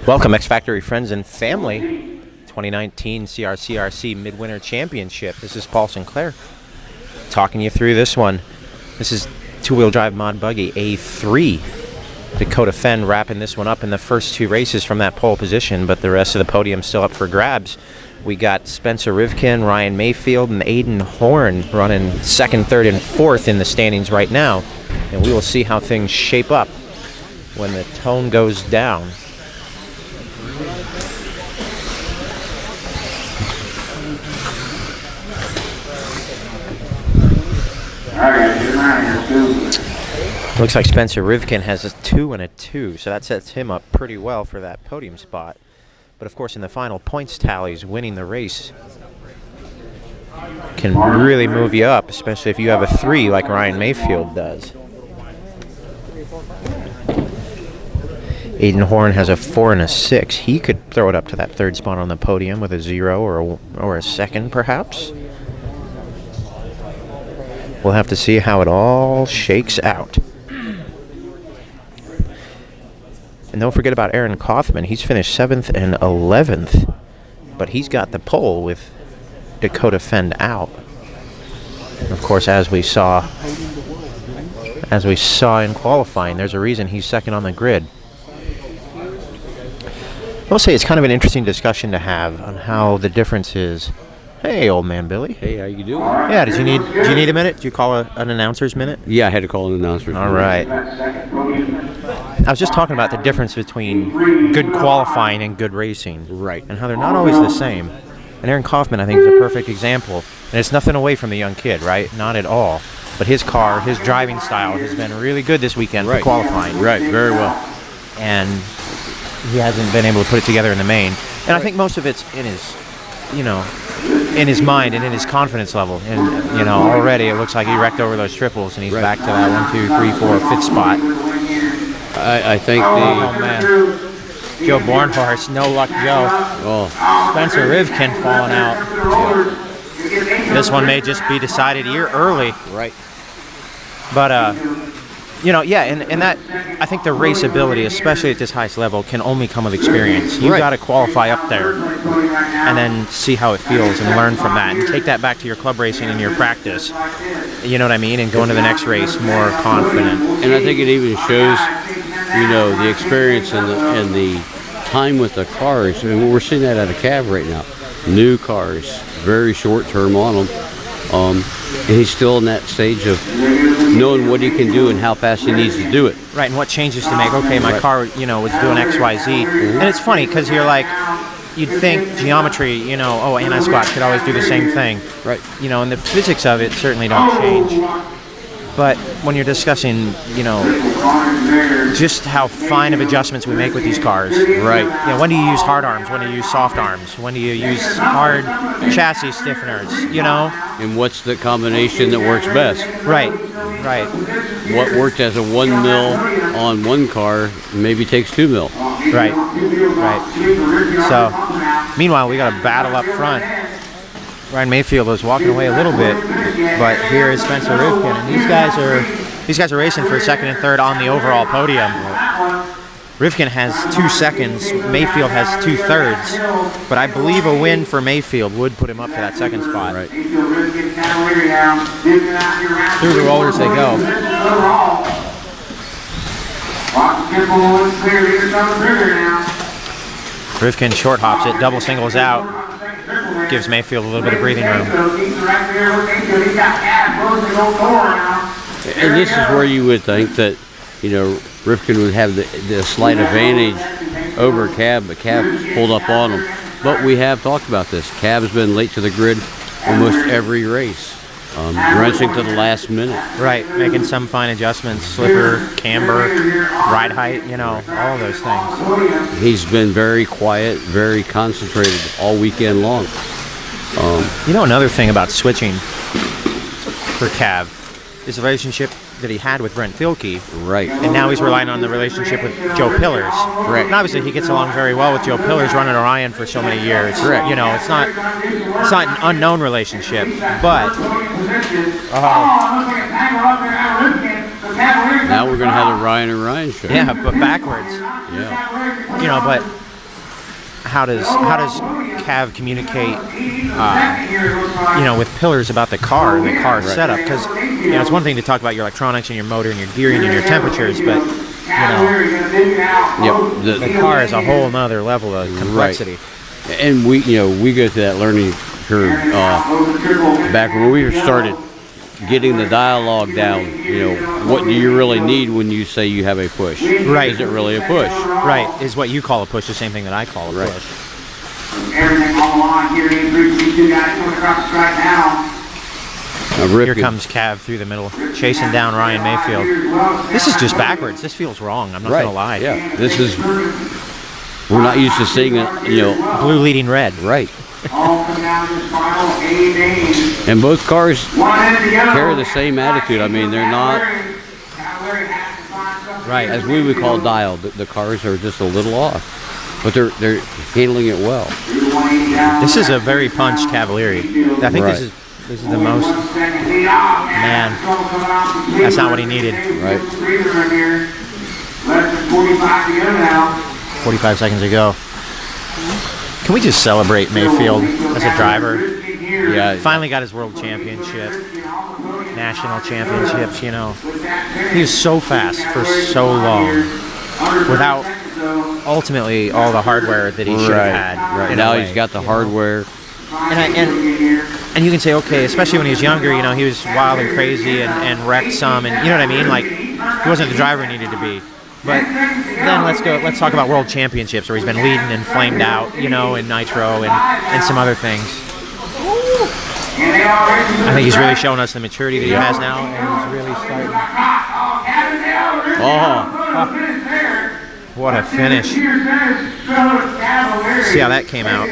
Welcome, X Factory friends and family. 2019 C.R.C.R.C. MidWinter Championship. This is Paul Sinclair talking you through this one. This is two-wheel drive mod buggy A3. Dakota Fenn wrapping this one up in the first two races from that pole position, but the rest of the podium still up for grabs. We got Spencer Rivkin, Ryan Maifield, and Aiden Horn running second, third, and fourth in the standings right now. And we will see how things shape up when the tone goes down. Looks like Spencer Rivkin has a 2 and a 2, so that sets him up pretty well for that podium spot. But of course, in the final points tallies, winning the race can really move you up, especially if you have a 3 like Ryan Maifield does. Aiden Horn has a 4 and a 6. He could throw it up to that third spot on the podium with a 0 or a second, perhaps. We'll have to see how it all shakes out. And don't forget about Aaron Kaufman. He's finished 7th and 11th, but he's got the pole with Dakota Fenn out. And of course, as we saw in qualifying, there's a reason he's second on the grid. I'll say it's kind of an interesting discussion to have on how the difference is. Hey, OldMan Billy. Hey, how you doing? Yeah, do you need a minute? Did you call an announcer's minute? Yeah, I had to call an announcer's minute. All right. I was just talking about the difference between good qualifying and good racing. Right. And how they're not always the same. And Aaron Kaufman, I think, is a perfect example. And it's nothing away from the young kid, right? Not at all. But his car, his driving style has been really good this weekend for qualifying. Right, very well. And he hasn't been able to put it together in the main. And I think most of it's in his, in his mind and in his confidence level. And, already it looks like he wrecked over those triples and he's back to that 1, 2, 3, 4, 5th spot. I think oh man. Joe Bornhorst, no luck Joe. Oh. Spencer Rivkin falling out. Yeah. This one may just be decided early. Right. But, and that, I think the race ability, especially at this highest level, can only come with experience. You've got to qualify up there and then see how it feels and learn from that and take that back to your club racing and your practice. You know what I mean? And go into the next race more confident. And I think it even shows, the experience and the time with the cars. I mean, we're seeing that at a cab right now. New cars, very short term on them. And he's still in that stage of knowing what he can do and how fast he needs to do it. Right, and what changes to make. Okay, my car, was doing X, Y, Z. And it's funny because you're like, you'd think geometry, anti-squat could always do the same thing. Right. And the physics of it certainly don't change. But when you're discussing, just how fine of adjustments we make with these cars. Right. When do you use hard arms? When do you use soft arms? When do you use hard chassis stiffeners? And what's the combination that works best? Right. What worked as a 1 mil on one car maybe takes 2 mil. Right. So, meanwhile, we got a battle up front. Ryan Maifield was walking away a little bit, but here is Spencer Rivkin, and these guys are racing for second and third on the overall podium. Rivkin has 2 seconds, Maifield has 2 thirds, but I believe a win for Maifield would put him up to that second spot. Right. Through the rollers they go. Rivkin short hops it, double singles out. Gives Maifield a little bit of breathing room. And this is where you would think that, Rivkin would have the slight advantage over Cab, but Cab's pulled up on him. But we have talked about this. Cab's been late to the grid almost every race, wrenching to the last minute. Right, making some fine adjustments, slipper, camber, ride height, all of those things. He's been very quiet, very concentrated all weekend long. Another thing about switching for Cav is the relationship that he had with Brent Filkey. Right. And now he's relying on the relationship with Joe Pillars. Correct. And obviously he gets along very well with Joe Pillars, running Orion for so many years. Correct. It's not an unknown relationship, but now we're going to have the Ryan and Ryan show. Yeah, but backwards. Yeah. But how does Cav communicate, with pillars about the car setup? Because it's one thing to talk about your electronics and your motor and your gearing and your temperatures, but the car is a whole nother level of complexity. Right. And we go through that learning curve back when we started getting the dialogue down. What do you really need when you say you have a push? Right. Is it really a push? Right. Is what you call a push the same thing that I call a push? Everything on the line here. These two guys coming across the track now. Here comes Cav through the middle, chasing down Ryan Maifield. This is just backwards. This feels wrong. I'm not going to lie. Yeah. This is. We're not used to seeing it. Blue leading red. Right. And both cars carry the same attitude. I mean, they're not. Right. As we would call dialed. The cars are just a little off, but they're handling it well. This is a very punched Cavalieri. I think this is the most. Man, that's not what he needed. Right. Less than 45 to go now. 45 seconds ago. Can we just celebrate Maifield as a driver? Yeah. Finally got his world championship, national championships, He was so fast for so long without ultimately all the hardware that he should have had. Right. Now he's got the hardware. And you can say, okay, especially when he was younger, he was wild and crazy and wrecked some, and you know what I mean? Like, he wasn't the driver he needed to be. But then let's talk about world championships where he's been leading and flamed out, in Nitro and some other things. I think he's really showing us the maturity that he has now, and he's really starting. What a finish. See how that came out.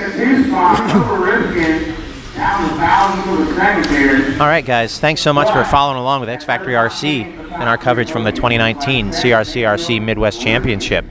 All right, guys. Thanks so much for following along with X Factory RC and our coverage from the 2019 C.R.C.R.C Midwest Championship.